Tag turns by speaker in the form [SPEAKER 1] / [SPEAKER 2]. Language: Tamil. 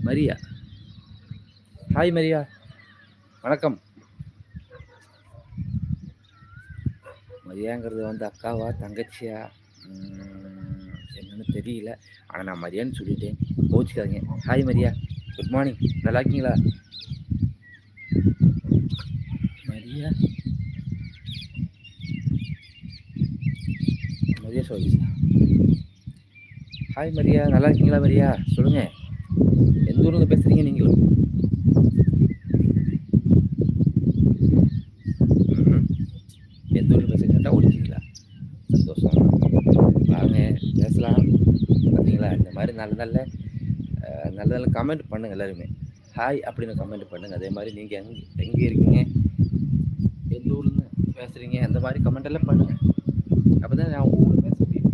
[SPEAKER 1] மரியா. ஹாய் மரியா. வணக்கம். மரியாங்கிறது வந்து அக்காவா, தங்கச்சியா? என்னன்னு தெரியல. ஆனா நான் மரியான்னு சொல்லிட்டேன். கோவிச்சுக்காதீங்க. Hi Maria. Good morning. நல்லா இருக்கீங்களா? மரியா. மரியா சோதிஸ். Hi Maria. நல்லா இருக்கீங்களா மரியா? சொல்லுங்க. எந்த ஊர்ல பேசுறீங்க நீங்களும்? எந்த ஊர்ல பேசுறீங்க? ஓடிட்டீங்களா? சந்தோஷம். வாங்க பேசலாம். பார்த்தீங்களா? இந்த மாதிரி நல்ல நல்ல நல்ல நல்ல கமெண்ட் பண்ணுங்க எல்லாருமே. ஹாய் அப்படின்னு கமெண்ட் பண்ணுங்க. அதே மாதிரி நீங்க எங்க இருக்கீங்க, எந்த ஊர்ல பேசுறீங்க, அந்த மாதிரி கமெண்ட் எல்லாம் பண்ணுங்க. அப்பதான் நான் உங்க ஊர்ல பேச முடியும்.